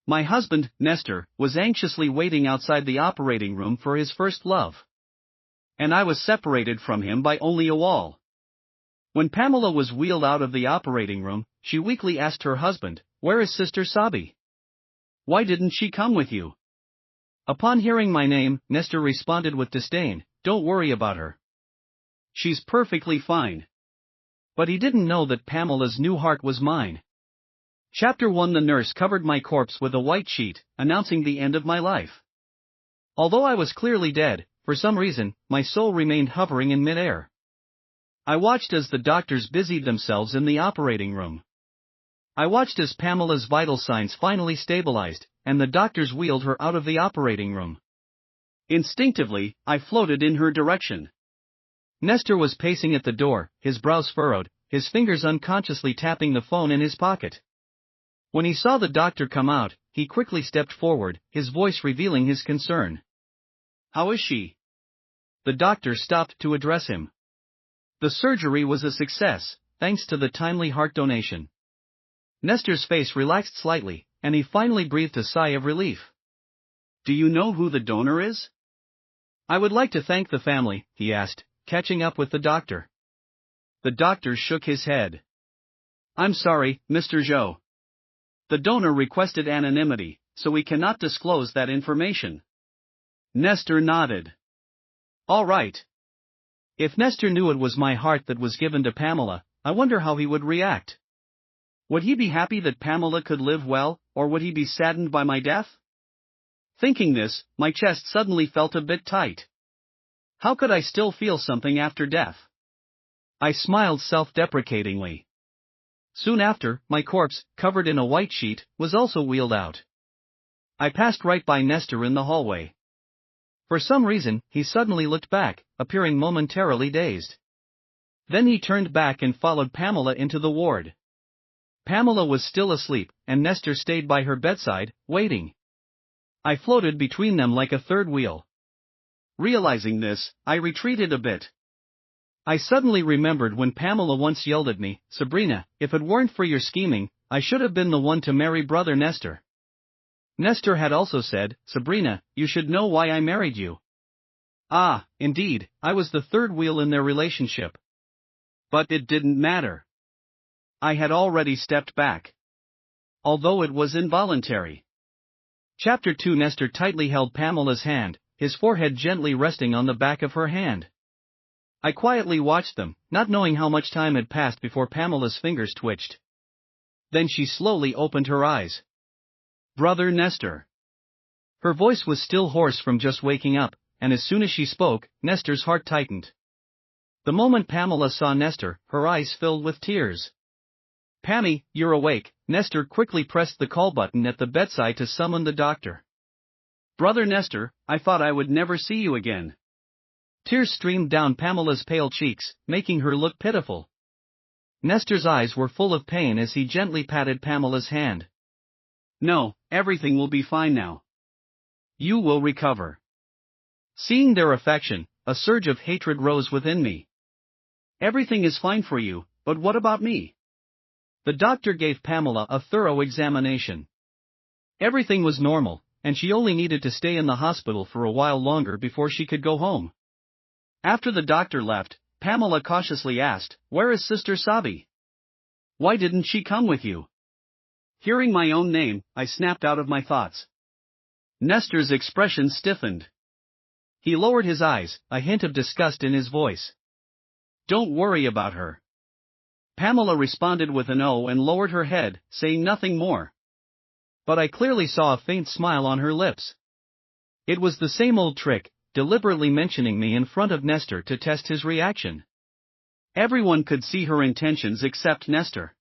My husband, Nestor, was anxiously waiting outside the operating room for his first love. And I was separated from him by only a wall. When Pamela was wheeled out of the operating room, she weakly asked her husband, "Where is Sister Sabi? Why didn't she come with you?" Upon hearing my name, Nestor responded with disdain, "Don't worry about her. She's perfectly fine." But he didn't know that Pamela's new heart was mine. Chapter 1. The nurse covered my corpse with a white sheet, announcing the end of my life. Although I was clearly dead, for some reason, my soul remained hovering in midair. I watched as the doctors busied themselves in the operating room. I watched as Pamela's vital signs finally stabilized, and the doctors wheeled her out of the operating room. Instinctively, I floated in her direction. Nestor was pacing at the door, his brows furrowed, his fingers unconsciously tapping the phone in his pocket. When he saw the doctor come out, he quickly stepped forward, his voice revealing his concern. "How is she?" The doctor stopped to address him. The surgery was a success, thanks to the timely heart donation. Nestor's face relaxed slightly, and he finally breathed a sigh of relief. "Do you know who the donor is?" "I would like to thank the family," he asked, catching up with the doctor. The doctor shook his head. "I'm sorry, Mr. Zhou. The donor requested anonymity, so we cannot disclose that information." Nestor nodded. "All right. If Nestor knew it was my heart that was given to Pamela, I wonder how he would react. Would he be happy that Pamela could live well, or would he be saddened by my death?" Thinking this, my chest suddenly felt a bit tight. How could I still feel something after death? I smiled self-deprecatingly. Soon after, my corpse, covered in a white sheet, was also wheeled out. I passed right by Nestor in the hallway. For some reason, he suddenly looked back, appearing momentarily dazed. Then he turned back and followed Pamela into the ward. Pamela was still asleep, and Nestor stayed by her bedside, waiting. I floated between them like a third wheel. Realizing this, I retreated a bit. I suddenly remembered when Pamela once yelled at me, "Sabrina, if it weren't for your scheming, I should have been the one to marry brother Nestor." Nestor had also said, "Sabrina, you should know why I married you." Ah, indeed, I was the third wheel in their relationship. But it didn't matter. I had already stepped back. Although it was involuntary. Chapter 2. Nestor tightly held Pamela's hand, his forehead gently resting on the back of her hand. I quietly watched them, not knowing how much time had passed before Pamela's fingers twitched. Then she slowly opened her eyes. "Brother Nestor." Her voice was still hoarse from just waking up, and as soon as she spoke, Nestor's heart tightened. The moment Pamela saw Nestor, her eyes filled with tears. "Pammy, you're awake." Nestor quickly pressed the call button at the bedside to summon the doctor. "Brother Nestor, I thought I would never see you again." Tears streamed down Pamela's pale cheeks, making her look pitiful. Nestor's eyes were full of pain as he gently patted Pamela's hand. "No, everything will be fine now. You will recover." Seeing their affection, a surge of hatred rose within me. "Everything is fine for you, but what about me?" The doctor gave Pamela a thorough examination. Everything was normal, and she only needed to stay in the hospital for a while longer before she could go home. After the doctor left, Pamela cautiously asked, "Where is Sister Sabi? Why didn't she come with you?" Hearing my own name, I snapped out of my thoughts. Nestor's expression stiffened. He lowered his eyes, a hint of disgust in his voice. "Don't worry about her." Pamela responded with an "oh" and lowered her head, saying nothing more. But I clearly saw a faint smile on her lips. It was the same old trick, deliberately mentioning me in front of Nestor to test his reaction. Everyone could see her intentions except Nestor.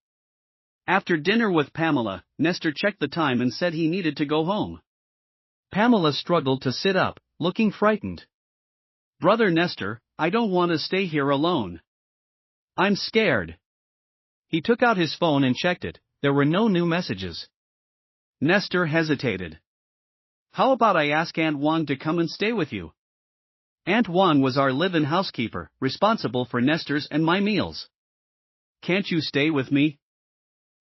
After dinner with Pamela, Nestor checked the time and said he needed to go home. Pamela struggled to sit up, looking frightened. "Brother Nestor, I don't want to stay here alone. I'm scared." He took out his phone and checked it. There were no new messages. Nestor hesitated. "How about I ask Aunt Wang to come and stay with you?" Aunt Wang was our live-in housekeeper, responsible for Nestor's and my meals. "Can't you stay with me?"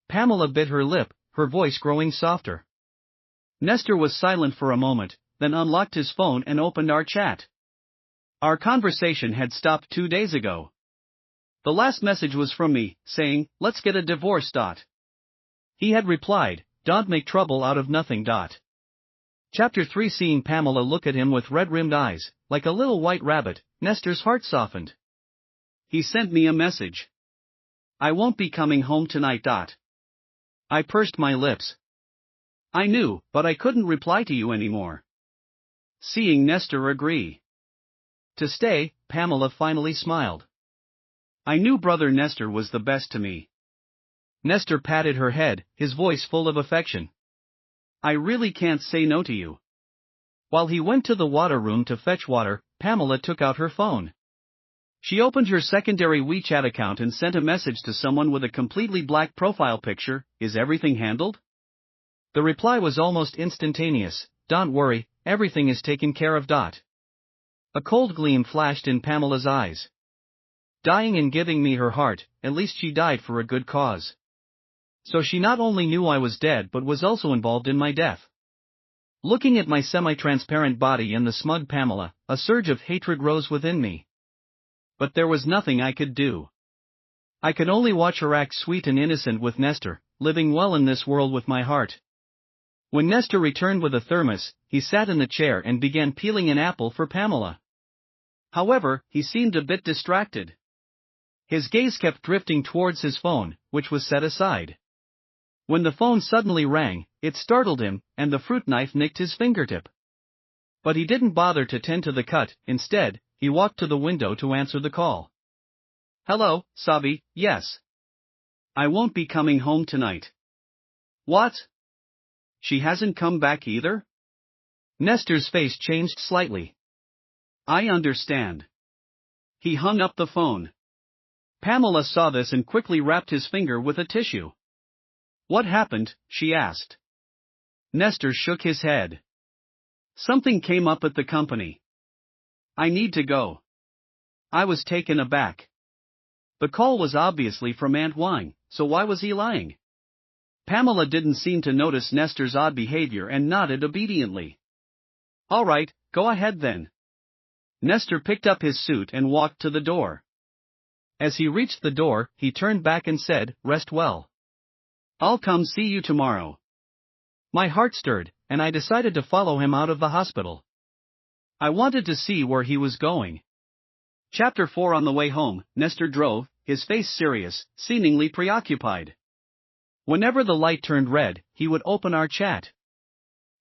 Pamela bit her lip, her voice growing softer. Nestor was silent for a moment, then unlocked his phone and opened our chat. Our conversation had stopped 2 days ago. The last message was from me, saying, "Let's get a divorce." He had replied, "Don't make trouble out of nothing." Chapter 3. Seeing Pamela look at him with red-rimmed eyes, like a little white rabbit, Nestor's heart softened. He sent me a message. "I won't be coming home tonight." I pursed my lips. I knew, but I couldn't reply to you anymore. Seeing Nestor agree to stay, Pamela finally smiled. I knew brother Nestor was the best to me. Nestor patted her head, his voice full of affection. I really can't say no to you. While he went to the water room to fetch water, Pamela took out her phone. She opened her secondary WeChat account and sent a message to someone with a completely black profile picture. "Is everything handled?" The reply was almost instantaneous. "Don't worry, everything is taken care of." A cold gleam flashed in Pamela's eyes. Dying and giving me her heart, at least she died for a good cause. So she not only knew I was dead but was also involved in my death. Looking at my semi-transparent body and the smug Pamela, a surge of hatred rose within me. But there was nothing I could do. I could only watch her act sweet and innocent with Nestor, living well in this world with my heart. When Nestor returned with a thermos, he sat in the chair and began peeling an apple for Pamela. However, he seemed a bit distracted. His gaze kept drifting towards his phone, which was set aside. When the phone suddenly rang, it startled him, and the fruit knife nicked his fingertip. But he didn't bother to tend to the cut. Instead, he walked to the window to answer the call. "Hello, Sabi." "Yes. I won't be coming home tonight." "What? She hasn't come back either?" Nestor's face changed slightly. "I understand." He hung up the phone. Pamela saw this and quickly wrapped his finger with a tissue. "What happened?" she asked. Nestor shook his head. "Something came up at the company. I need to go." I was taken aback. The call was obviously from Aunt Wine, so why was he lying? Pamela didn't seem to notice Nestor's odd behavior and nodded obediently. "All right, go ahead then." Nestor picked up his suit and walked to the door. As he reached the door, he turned back and said, "Rest well. I'll come see you tomorrow." My heart stirred, and I decided to follow him out of the hospital. I wanted to see where he was going. Chapter 4. On the way home, Nestor drove, his face serious, seemingly preoccupied. Whenever the light turned red, he would open our chat.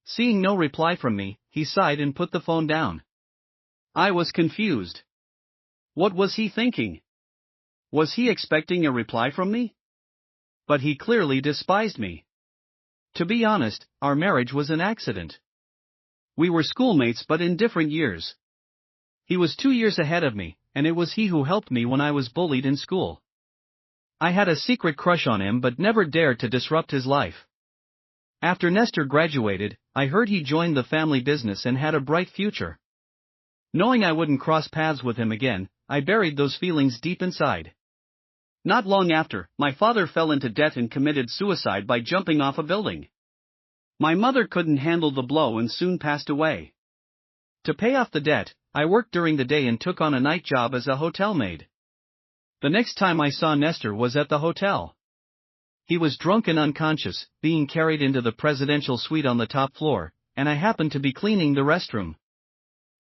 Seeing no reply from me, he sighed and put the phone down. I was confused. What was he thinking? Was he expecting a reply from me? But he clearly despised me. To be honest, our marriage was an accident. We were schoolmates but in different years. He was 2 years ahead of me, and it was he who helped me when I was bullied in school. I had a secret crush on him but never dared to disrupt his life. After Nestor graduated, I heard he joined the family business and had a bright future. Knowing I wouldn't cross paths with him again, I buried those feelings deep inside. Not long after, my father fell into debt and committed suicide by jumping off a building. My mother couldn't handle the blow and soon passed away. To pay off the debt, I worked during the day and took on a night job as a hotel maid. The next time I saw Nestor was at the hotel. He was drunk and unconscious, being carried into the presidential suite on the top floor, and I happened to be cleaning the restroom.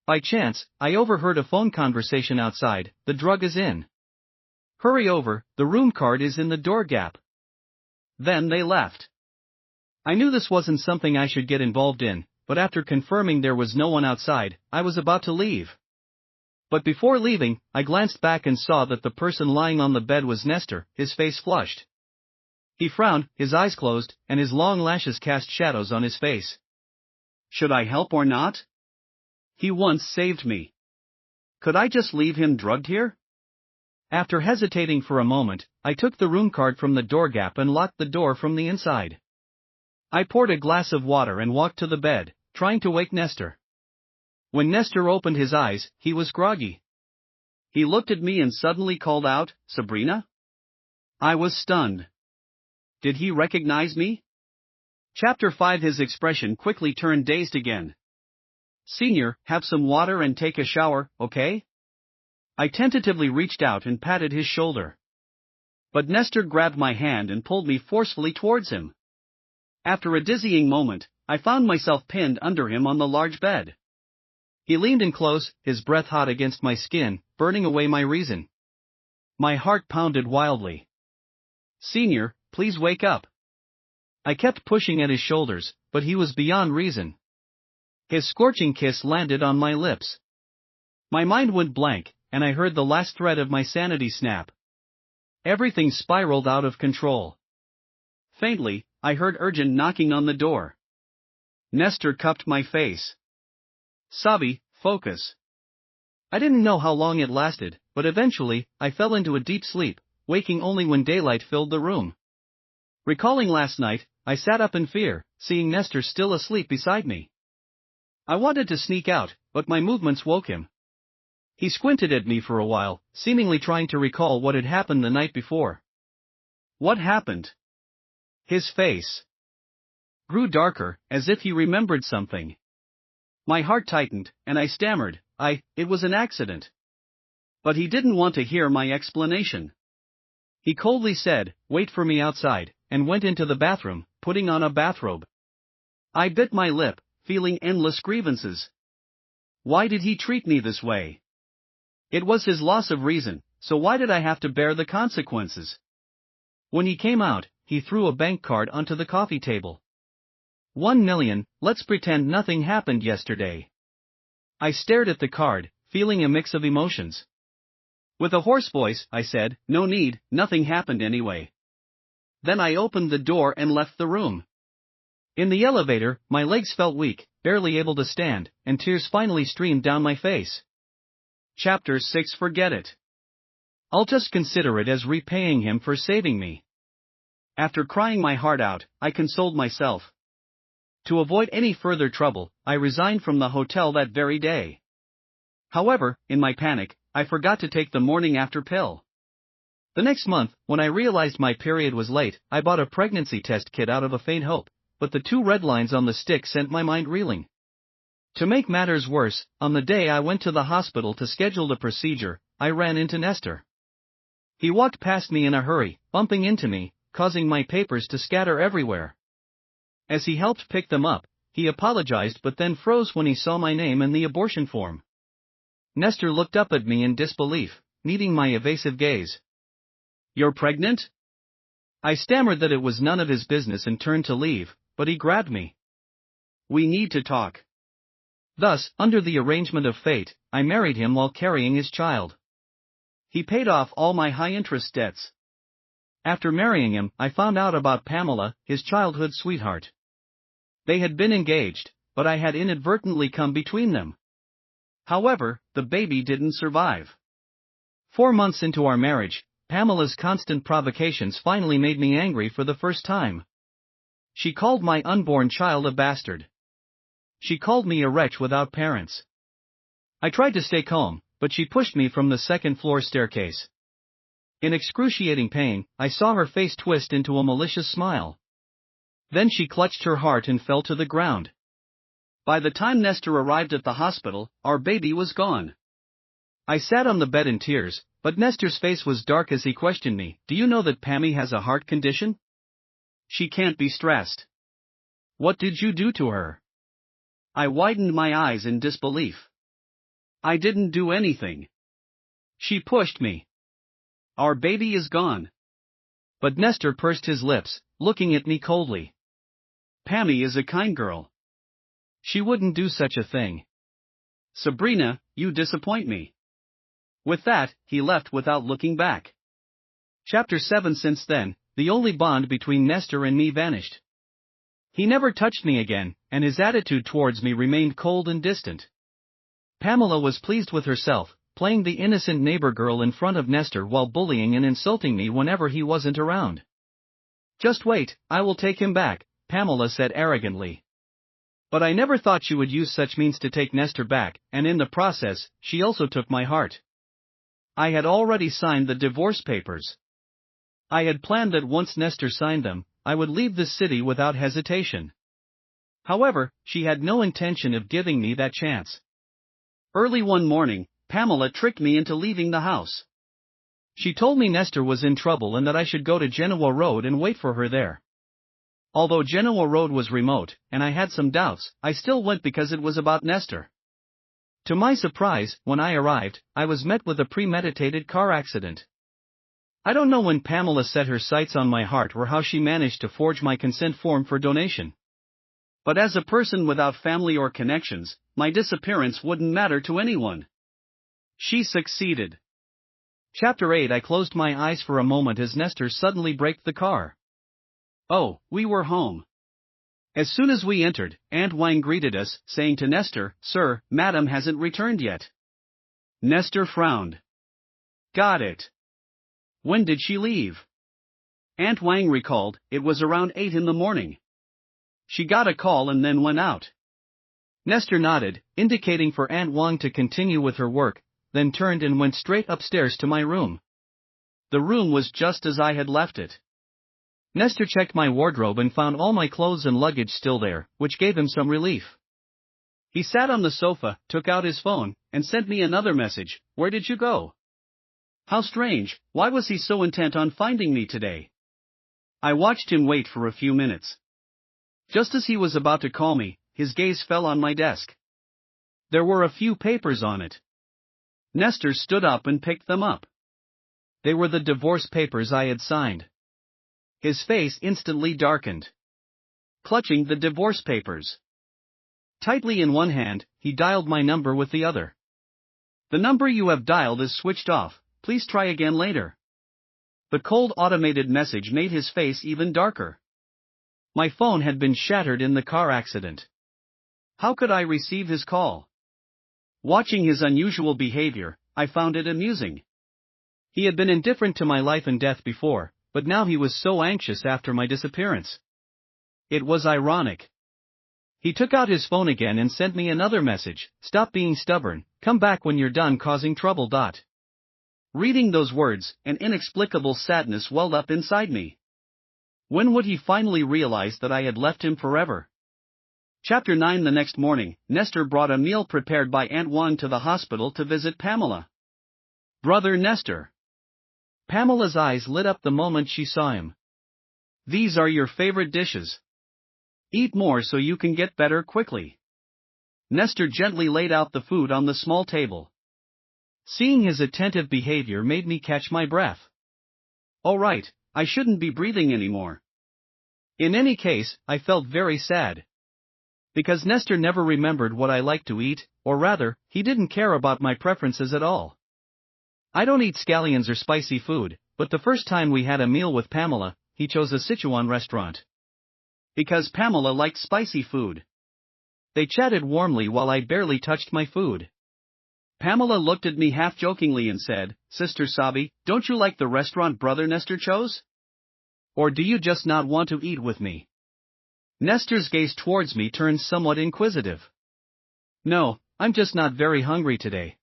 By chance, I overheard a phone conversation outside. "The drug is in. Hurry over, the room card is in the door gap." Then they left. I knew this wasn't something I should get involved in, but after confirming there was no one outside, I was about to leave. But before leaving, I glanced back and saw that the person lying on the bed was Nestor, his face flushed. He frowned, his eyes closed, and his long lashes cast shadows on his face. Should I help or not? He once saved me. Could I just leave him drugged here? After hesitating for a moment, I took the room card from the door gap and locked the door from the inside. I poured a glass of water and walked to the bed, trying to wake Nestor. When Nestor opened his eyes, he was groggy. He looked at me and suddenly called out, "Sabrina?" I was stunned. Did he recognize me? Chapter 5. His expression quickly turned dazed again. Senior, have some water and take a shower, okay? I tentatively reached out and patted his shoulder. But Nestor grabbed my hand and pulled me forcefully towards him. After a dizzying moment, I found myself pinned under him on the large bed. He leaned in close, his breath hot against my skin, burning away my reason. My heart pounded wildly. Senior, please wake up. I kept pushing at his shoulders, but he was beyond reason. His scorching kiss landed on my lips. My mind went blank, and I heard the last thread of my sanity snap. Everything spiraled out of control. Faintly, I heard urgent knocking on the door. Nestor cupped my face. Sabi, focus. I didn't know how long it lasted, but eventually, I fell into a deep sleep, waking only when daylight filled the room. Recalling last night, I sat up in fear, seeing Nestor still asleep beside me. I wanted to sneak out, but my movements woke him. He squinted at me for a while, seemingly trying to recall what had happened the night before. What happened? His face grew darker, as if he remembered something. My heart tightened, and I stammered, it was an accident. But he didn't want to hear my explanation. He coldly said, wait for me outside, and went into the bathroom, putting on a bathrobe. I bit my lip, feeling endless grievances. Why did he treat me this way? It was his loss of reason, so why did I have to bear the consequences? When he came out, he threw a bank card onto the coffee table. 1 million, let's pretend nothing happened yesterday. I stared at the card, feeling a mix of emotions. With a hoarse voice, I said, no need, nothing happened anyway. Then I opened the door and left the room. In the elevator, my legs felt weak, barely able to stand, and tears finally streamed down my face. Chapter 6. Forget it. I'll just consider it as repaying him for saving me. After crying my heart out, I consoled myself. To avoid any further trouble, I resigned from the hotel that very day. However, in my panic, I forgot to take the morning after pill. The next month, when I realized my period was late, I bought a pregnancy test kit out of a faint hope, but the 2 red lines on the stick sent my mind reeling. To make matters worse, on the day I went to the hospital to schedule the procedure, I ran into Nestor. He walked past me in a hurry, bumping into me, causing my papers to scatter everywhere. As he helped pick them up, he apologized but then froze when he saw my name in the abortion form. Nestor looked up at me in disbelief, meeting my evasive gaze. You're pregnant? I stammered that it was none of his business and turned to leave, but he grabbed me. We need to talk. Thus, under the arrangement of fate, I married him while carrying his child. He paid off all my high-interest debts. After marrying him, I found out about Pamela, his childhood sweetheart. They had been engaged, but I had inadvertently come between them. However, the baby didn't survive. 4 months into our marriage, Pamela's constant provocations finally made me angry for the first time. She called my unborn child a bastard. She called me a wretch without parents. I tried to stay calm, but she pushed me from the 2nd floor staircase. In excruciating pain, I saw her face twist into a malicious smile. Then she clutched her heart and fell to the ground. By the time Nestor arrived at the hospital, our baby was gone. I sat on the bed in tears, but Nestor's face was dark as he questioned me. Do you know that Pammy has a heart condition? She can't be stressed. What did you do to her? I widened my eyes in disbelief. I didn't do anything. She pushed me. Our baby is gone. But Nestor pursed his lips, looking at me coldly. Pammy is a kind girl. She wouldn't do such a thing. Sabrina, you disappoint me. With that, he left without looking back. Chapter 7. Since then, the only bond between Nestor and me vanished. He never touched me again, and his attitude towards me remained cold and distant. Pamela was pleased with herself, playing the innocent neighbor girl in front of Nestor while bullying and insulting me whenever he wasn't around. Just wait, I will take him back, Pamela said arrogantly. But I never thought she would use such means to take Nestor back, and in the process, she also took my heart. I had already signed the divorce papers. I had planned that once Nestor signed them, I would leave this city without hesitation. However, she had no intention of giving me that chance. Early one morning, Pamela tricked me into leaving the house. She told me Nestor was in trouble and that I should go to Genoa Road and wait for her there. Although Genoa Road was remote, and I had some doubts, I still went because it was about Nestor. To my surprise, when I arrived, I was met with a premeditated car accident. I don't know when Pamela set her sights on my heart or how she managed to forge my consent form for donation. But as a person without family or connections, my disappearance wouldn't matter to anyone. She succeeded. Chapter 8. I closed my eyes for a moment as Nestor suddenly braked the car. Oh, we were home. As soon as we entered, Aunt Wang greeted us, saying to Nestor, "Sir, Madam hasn't returned yet." Nestor frowned. "Got it. When did she leave?" Aunt Wang recalled, "It was around 8 in the morning. She got a call and then went out." Nestor nodded, indicating for Aunt Wang to continue with her work, then turned and went straight upstairs to my room. The room was just as I had left it. Nestor checked my wardrobe and found all my clothes and luggage still there, which gave him some relief. He sat on the sofa, took out his phone, and sent me another message. "Where did you go? How strange, why was he so intent on finding me today?" I watched him wait for a few minutes. Just as he was about to call me, his gaze fell on my desk. There were a few papers on it. Nestor stood up and picked them up. They were the divorce papers I had signed. His face instantly darkened. Clutching the divorce papers tightly in one hand, he dialed my number with the other. "The number you have dialed is switched off, please try again later." The cold automated message made his face even darker. My phone had been shattered in the car accident. How could I receive his call? Watching his unusual behavior, I found it amusing. He had been indifferent to my life and death before, but now he was so anxious after my disappearance. It was ironic. He took out his phone again and sent me another message: "Stop being stubborn, come back when you're done causing trouble." Reading those words, an inexplicable sadness welled up inside me. When would he finally realize that I had left him forever? Chapter 9. The next morning, Nestor brought a meal prepared by Aunt Wang to the hospital to visit Pamela. "Brother Nestor." Pamela's eyes lit up the moment she saw him. "These are your favorite dishes. Eat more so you can get better quickly." Nestor gently laid out the food on the small table. Seeing his attentive behavior made me catch my breath. Oh right, I shouldn't be breathing anymore. In any case, I felt very sad. Because Nestor never remembered what I liked to eat, or rather, he didn't care about my preferences at all. I don't eat scallions or spicy food, but the first time we had a meal with Pamela, he chose a Sichuan restaurant. Because Pamela liked spicy food. They chatted warmly while I barely touched my food. Pamela looked at me half-jokingly and said, "Sister Sabi, don't you like the restaurant Brother Nestor chose? Or do you just not want to eat with me?" Nestor's gaze towards me turned somewhat inquisitive. "No, I'm just not very hungry today."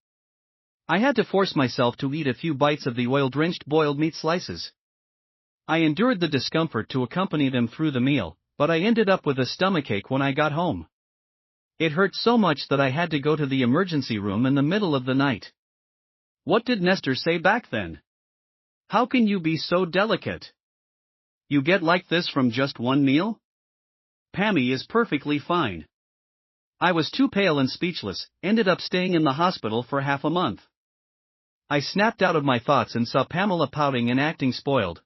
I had to force myself to eat a few bites of the oil-drenched boiled meat slices. I endured the discomfort to accompany them through the meal, but I ended up with a stomachache when I got home. It hurt so much that I had to go to the emergency room in the middle of the night. What did Nestor say back then? "How can you be so delicate? You get like this from just one meal? Pammy is perfectly fine." I was too pale and speechless, ended up staying in the hospital for half a month. I snapped out of my thoughts and saw Pamela pouting and acting spoiled.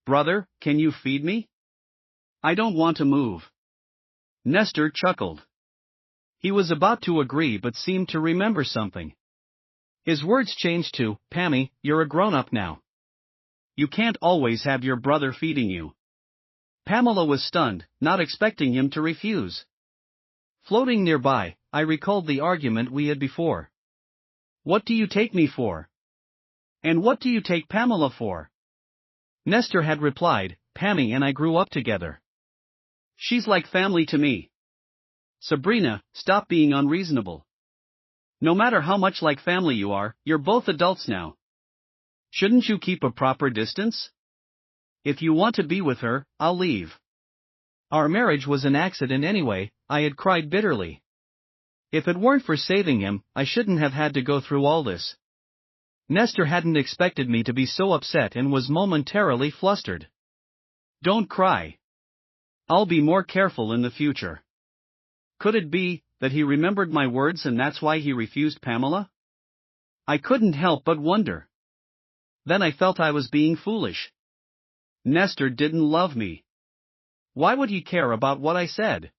"Brother, can you feed me? I don't want to move." Nestor chuckled. He was about to agree but seemed to remember something. His words changed to, "Pammy, you're a grown-up now. You can't always have your brother feeding you." Pamela was stunned, not expecting him to refuse. Floating nearby, I recalled the argument we had before. "What do you take me for? And what do you take Pamela for?" Nestor had replied, "Pammy and I grew up together. She's like family to me. Sabrina, stop being unreasonable. No matter how much like family you are, you're both adults now. Shouldn't you keep a proper distance?" If you want to be with her, I'll leave. Our marriage was an accident anyway, I had cried bitterly. If it weren't for saving him, I shouldn't have had to go through all this. Nestor hadn't expected me to be so upset and was momentarily flustered. Don't cry. I'll be more careful in the future. Could it be that he remembered my words and that's why he refused Pamela? I couldn't help but wonder. Then I felt I was being foolish. Nestor didn't love me. Why would he care about what I said?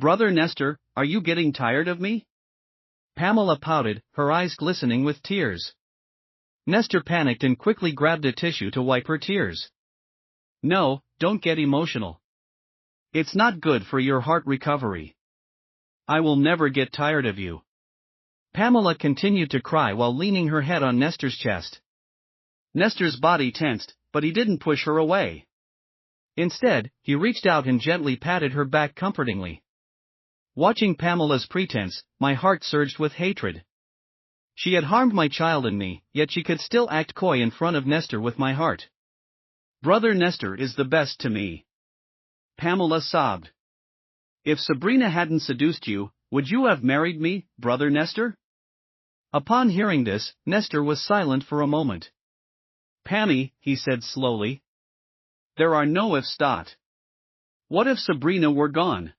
Brother Nestor, are you getting tired of me? Pamela pouted, her eyes glistening with tears. Nestor panicked and quickly grabbed a tissue to wipe her tears. No, don't get emotional. It's not good for your heart recovery. I will never get tired of you. Pamela continued to cry while leaning her head on Nestor's chest. Nestor's body tensed, but he didn't push her away. Instead, he reached out and gently patted her back comfortingly. Watching Pamela's pretense, my heart surged with hatred. She had harmed my child and me, yet she could still act coy in front of Nestor with my heart. Brother Nestor is the best to me. Pamela sobbed. If Sabrina hadn't seduced you, would you have married me, Brother Nestor? Upon hearing this, Nestor was silent for a moment. Pammy, he said slowly. There are no ifs. What if Sabrina were gone?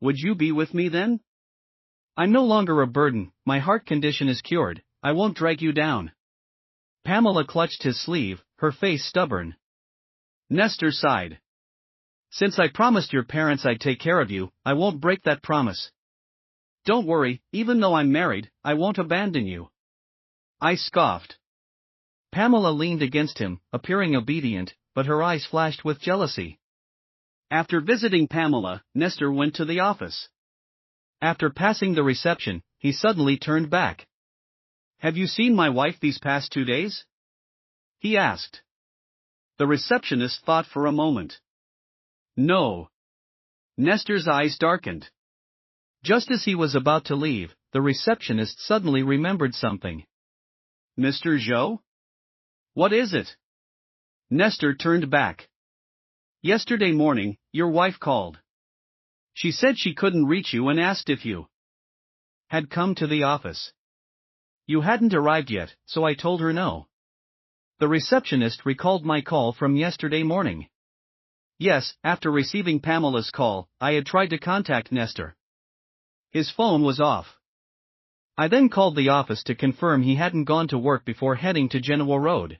Would you be with me then? I'm no longer a burden, my heart condition is cured, I won't drag you down. Pamela clutched his sleeve, her face stubborn. Nestor sighed. Since I promised your parents I'd take care of you, I won't break that promise. Don't worry, even though I'm married, I won't abandon you. I scoffed. Pamela leaned against him, appearing obedient, but her eyes flashed with jealousy. After visiting Pamela, Nestor went to the office. After passing the reception, he suddenly turned back. Have you seen my wife these past 2 days? He asked. The receptionist thought for a moment. No. Nestor's eyes darkened. Just as he was about to leave, the receptionist suddenly remembered something. Mr. Zhou? What is it? Nestor turned back. Yesterday morning, your wife called. She said she couldn't reach you and asked if you had come to the office. You hadn't arrived yet, so I told her no. The receptionist recalled my call from yesterday morning. Yes, after receiving Pamela's call, I had tried to contact Nestor. His phone was off. I then called the office to confirm he hadn't gone to work before heading to Genoa Road.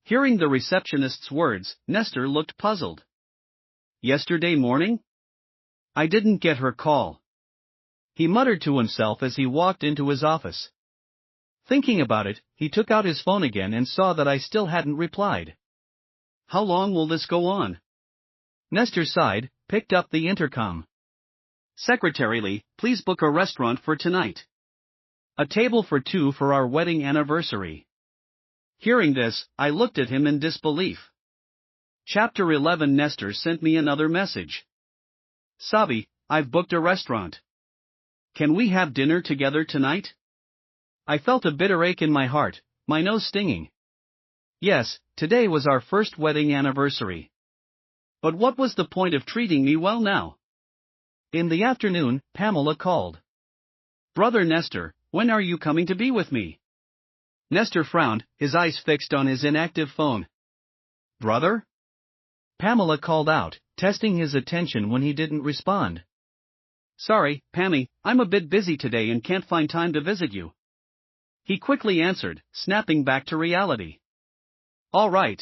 Hearing the receptionist's words, Nestor looked puzzled. Yesterday morning? I didn't get her call. He muttered to himself as he walked into his office. Thinking about it, he took out his phone again and saw that I still hadn't replied. How long will this go on? Nestor sighed, picked up the intercom. Secretary Lee, please book a restaurant for tonight. A table for 2 for our wedding anniversary. Hearing this, I looked at him in disbelief. Chapter 11. Nestor sent me another message. Sabi, I've booked a restaurant. Can we have dinner together tonight? I felt a bitter ache in my heart, my nose stinging. Yes, today was our first wedding anniversary. But what was the point of treating me well now? In the afternoon, Pamela called. Brother Nestor, when are you coming to be with me? Nestor frowned, his eyes fixed on his inactive phone. Brother? Pamela called out, testing his attention when he didn't respond. Sorry, Pammy, I'm a bit busy today and can't find time to visit you. He quickly answered, snapping back to reality. All right.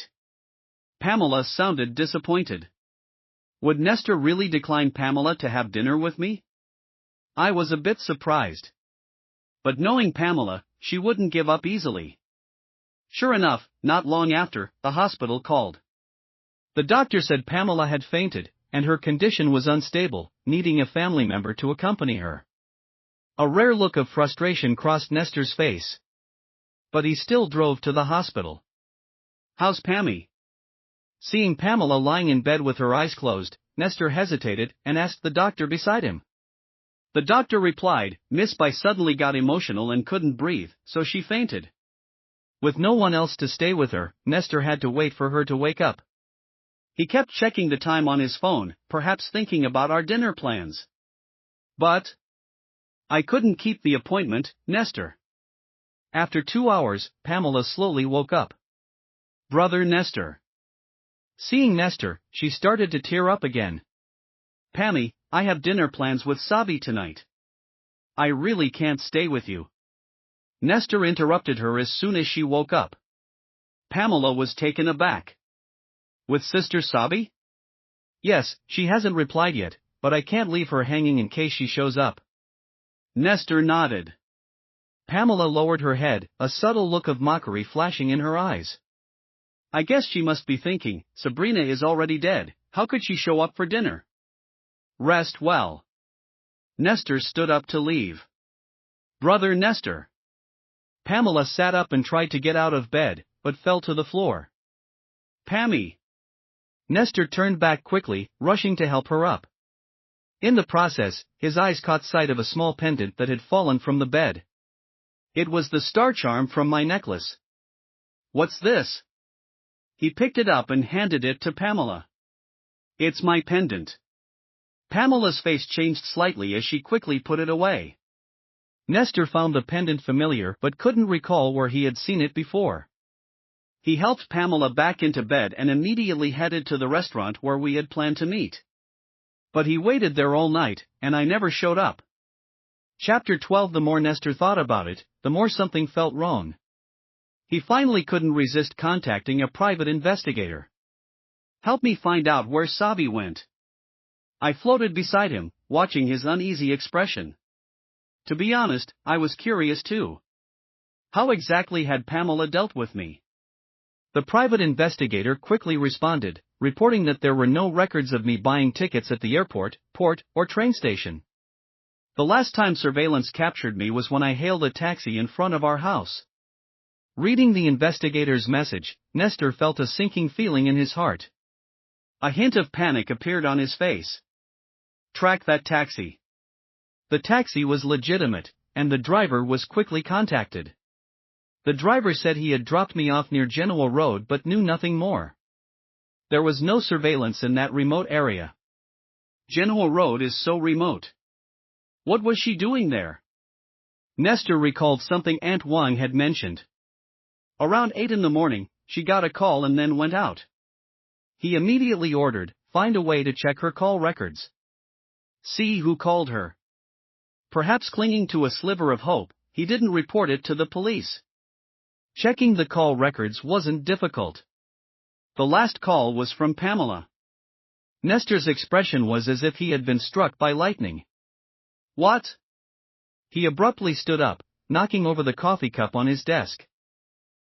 Pamela sounded disappointed. Would Nestor really decline Pamela to have dinner with me? I was a bit surprised. But knowing Pamela, she wouldn't give up easily. Sure enough, not long after, the hospital called. The doctor said Pamela had fainted, and her condition was unstable, needing a family member to accompany her. A rare look of frustration crossed Nestor's face. But he still drove to the hospital. How's Pammy? Seeing Pamela lying in bed with her eyes closed, Nestor hesitated and asked the doctor beside him. The doctor replied, Miss Bai suddenly got emotional and couldn't breathe, so she fainted. With no one else to stay with her, Nestor had to wait for her to wake up. He kept checking the time on his phone, perhaps thinking about our dinner plans. But I couldn't keep the appointment, Nestor. After 2 hours, Pamela slowly woke up. Brother Nestor. Seeing Nestor, she started to tear up again. Pammy, I have dinner plans with Sabi tonight. I really can't stay with you. Nestor interrupted her as soon as she woke up. Pamela was taken aback. With Sister Sabi? Yes, she hasn't replied yet, but I can't leave her hanging in case she shows up. Nestor nodded. Pamela lowered her head, a subtle look of mockery flashing in her eyes. I guess she must be thinking, Sabrina is already dead, how could she show up for dinner? Rest well. Nestor stood up to leave. Brother Nestor. Pamela sat up and tried to get out of bed, but fell to the floor. Pammy. Nestor turned back quickly, rushing to help her up. In the process, his eyes caught sight of a small pendant that had fallen from the bed. It was the star charm from my necklace. What's this? He picked it up and handed it to Pamela. It's my pendant. Pamela's face changed slightly as she quickly put it away. Nestor found the pendant familiar but couldn't recall where he had seen it before. He helped Pamela back into bed and immediately headed to the restaurant where we had planned to meet. But he waited there all night, and I never showed up. Chapter 12. The more Nestor thought about it, the more something felt wrong. He finally couldn't resist contacting a private investigator. Help me find out where Sabi went. I floated beside him, watching his uneasy expression. To be honest, I was curious too. How exactly had Pamela dealt with me? The private investigator quickly responded, reporting that there were no records of me buying tickets at the airport, port, or train station. The last time surveillance captured me was when I hailed a taxi in front of our house. Reading the investigator's message, Nestor felt a sinking feeling in his heart. A hint of panic appeared on his face. Track that taxi. The taxi was legitimate, and the driver was quickly contacted. The driver said he had dropped me off near Genoa Road but knew nothing more. There was no surveillance in that remote area. Genoa Road is so remote. What was she doing there? Nestor recalled something Aunt Wang had mentioned. Around 8 in the morning, she got a call and then went out. He immediately ordered, find a way to check her call records. See who called her. Perhaps clinging to a sliver of hope, he didn't report it to the police. Checking the call records wasn't difficult. The last call was from Pamela. Nestor's expression was as if he had been struck by lightning. What? He abruptly stood up, knocking over the coffee cup on his desk.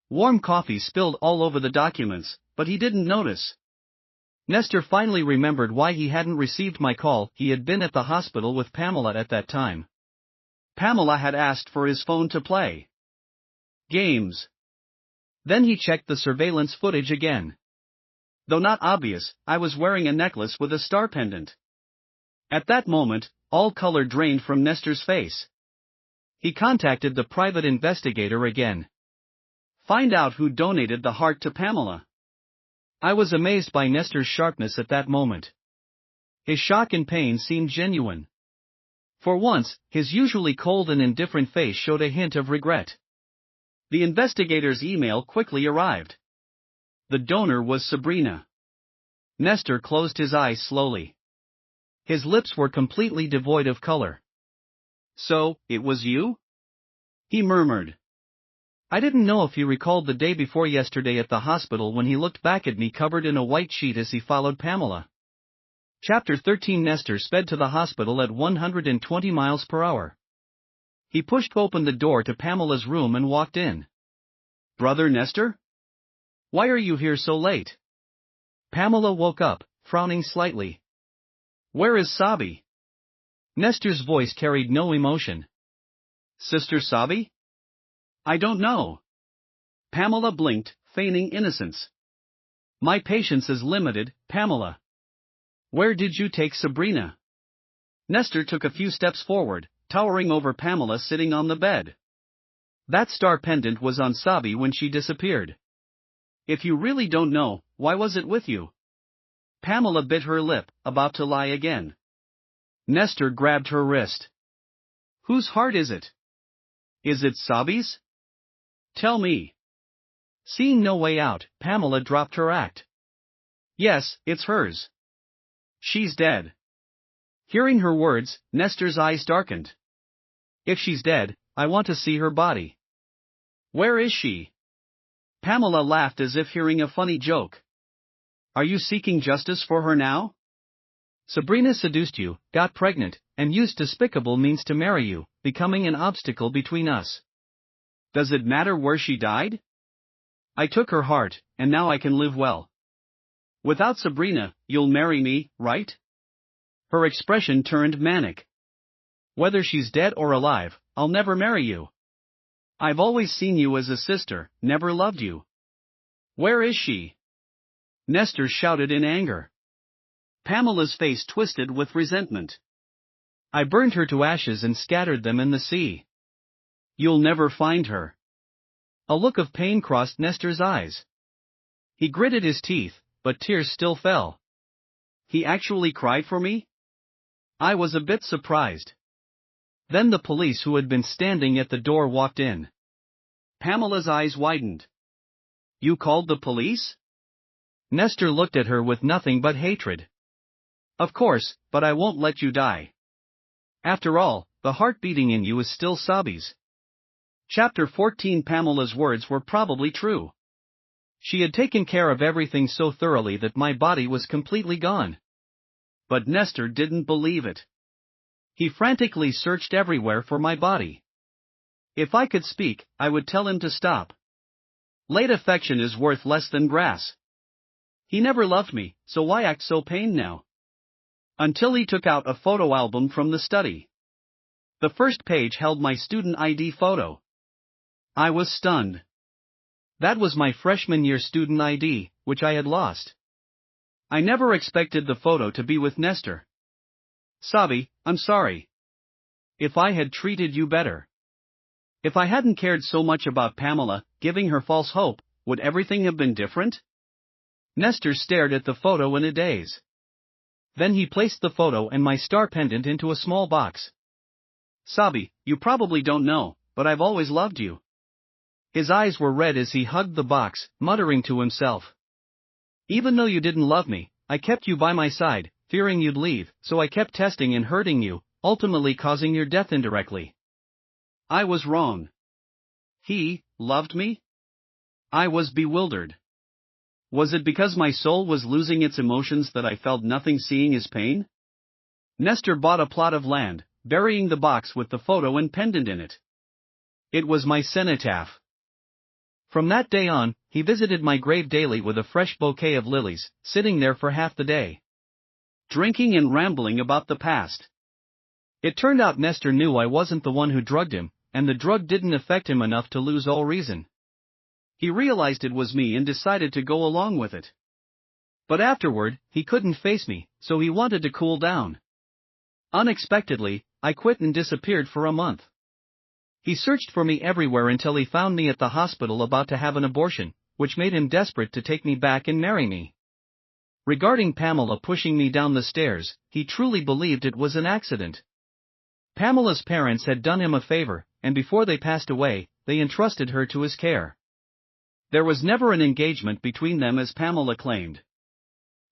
Warm coffee spilled all over the documents, but he didn't notice. Nestor finally remembered why he hadn't received my call. He had been at the hospital with Pamela at that time. Pamela had asked for his phone to play games. Then he checked the surveillance footage again. Though not obvious, I was wearing a necklace with a star pendant. At that moment, all color drained from Nestor's face. He contacted the private investigator again. Find out who donated the heart to Pamela. I was amazed by Nestor's sharpness at that moment. His shock and pain seemed genuine. For once, his usually cold and indifferent face showed a hint of regret. The investigator's email quickly arrived. The donor was Sabrina. Nestor closed his eyes slowly. His lips were completely devoid of color. So, it was you? He murmured. I didn't know if he recalled the day before yesterday at the hospital when he looked back at me covered in a white sheet as he followed Pamela. Chapter 13. Nestor sped to the hospital at 120 miles per hour. He pushed open the door to Pamela's room and walked in. Brother Nestor? Why are you here so late? Pamela woke up, frowning slightly. Where is Sabi? Nestor's voice carried no emotion. Sister Sabi? I don't know. Pamela blinked, feigning innocence. My patience is limited, Pamela. Where did you take Sabrina? Nestor took a few steps forward, towering over Pamela sitting on the bed. That star pendant was on Sabi when she disappeared. If you really don't know, why was it with you? Pamela bit her lip, about to lie again. Nestor grabbed her wrist. Whose heart is it? Is it Sabi's? Tell me. Seeing no way out, Pamela dropped her act. Yes, it's hers. She's dead. Hearing her words, Nestor's eyes darkened. If she's dead, I want to see her body. Where is she? Pamela laughed as if hearing a funny joke. Are you seeking justice for her now? Sabrina seduced you, got pregnant, and used despicable means to marry you, becoming an obstacle between us. Does it matter where she died? I took her heart, and now I can live well. Without Sabrina, you'll marry me, right? Her expression turned manic. Whether she's dead or alive, I'll never marry you. I've always seen you as a sister, never loved you. Where is she? Nestor shouted in anger. Pamela's face twisted with resentment. I burned her to ashes and scattered them in the sea. You'll never find her. A look of pain crossed Nestor's eyes. He gritted his teeth, but tears still fell. He actually cried for me? I was a bit surprised. Then the police who had been standing at the door walked in. Pamela's eyes widened. You called the police? Nestor looked at her with nothing but hatred. Of course, but I won't let you die. After all, the heart beating in you is still Sabi's. Chapter 14. Pamela's words were probably true. She had taken care of everything so thoroughly that my body was completely gone. But Nestor didn't believe it. He frantically searched everywhere for my body. If I could speak, I would tell him to stop. Late affection is worth less than grass. He never loved me, so why act so pained now? Until he took out a photo album from the study. The first page held my student ID photo. I was stunned. That was my freshman year student ID, which I had lost. I never expected the photo to be with Nestor. Sabi, I'm sorry. If I had treated you better. If I hadn't cared so much about Pamela, giving her false hope, would everything have been different? Nestor stared at the photo in a daze. Then he placed the photo and my star pendant into a small box. Sabi, you probably don't know, but I've always loved you. His eyes were red as he hugged the box, muttering to himself. Even though you didn't love me, I kept you by my side, fearing you'd leave, so I kept testing and hurting you, ultimately causing your death indirectly. I was wrong. He loved me? I was bewildered. Was it because my soul was losing its emotions that I felt nothing seeing his pain? Nestor bought a plot of land, burying the box with the photo and pendant in it. It was my cenotaph. From that day on, he visited my grave daily with a fresh bouquet of lilies, sitting there for half the day, drinking and rambling about the past. It turned out Nestor knew I wasn't the one who drugged him, and the drug didn't affect him enough to lose all reason. He realized it was me and decided to go along with it. But afterward, he couldn't face me, so he wanted to cool down. Unexpectedly, I quit and disappeared for a month. He searched for me everywhere until he found me at the hospital about to have an abortion, which made him desperate to take me back and marry me. Regarding Pamela pushing me down the stairs, he truly believed it was an accident. Pamela's parents had done him a favor, and before they passed away, they entrusted her to his care. There was never an engagement between them as Pamela claimed.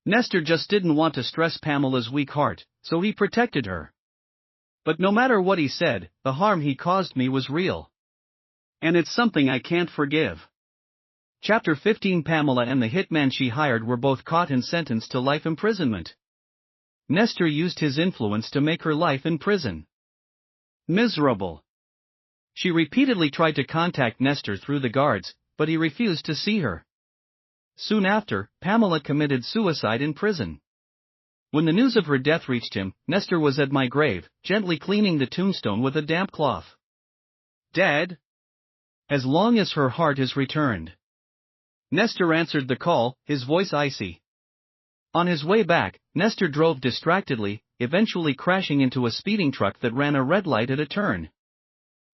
Nestor just didn't want to stress Pamela's weak heart, so he protected her. But no matter what he said, the harm he caused me was real. And it's something I can't forgive. Chapter 15. Pamela and the hitman she hired were both caught and sentenced to life imprisonment. Nestor used his influence to make her life in prison miserable. She repeatedly tried to contact Nestor through the guards, but he refused to see her. Soon after, Pamela committed suicide in prison. When the news of her death reached him, Nestor was at my grave, gently cleaning the tombstone with a damp cloth. Dead? As long as her heart is returned. Nestor answered the call, his voice icy. On his way back, Nestor drove distractedly, eventually crashing into a speeding truck that ran a red light at a turn.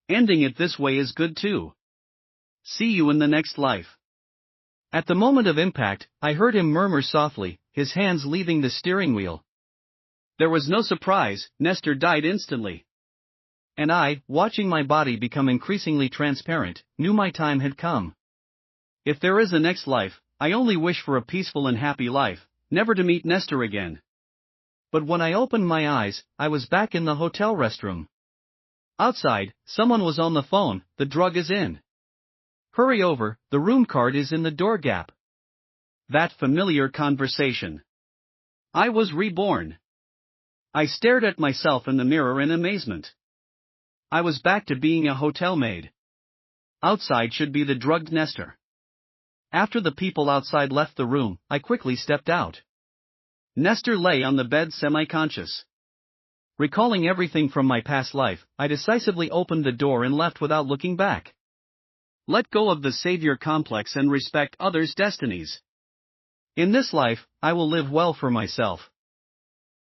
Ending it this way is good too. See you in the next life. At the moment of impact, I heard him murmur softly, his hands leaving the steering wheel. There was no surprise, Nestor died instantly. And I, watching my body become increasingly transparent, knew my time had come. If there is a next life, I only wish for a peaceful and happy life, never to meet Nestor again. But when I opened my eyes, I was back in the hotel restroom. Outside, someone was on the phone, the drug is in. Hurry over, the room card is in the door gap. That familiar conversation. I was reborn. I stared at myself in the mirror in amazement. I was back to being a hotel maid. Outside should be the drugged Nestor. After the people outside left the room, I quickly stepped out. Nestor lay on the bed semi-conscious. Recalling everything from my past life, I decisively opened the door and left without looking back. Let go of the savior complex and respect others' destinies. In this life, I will live well for myself.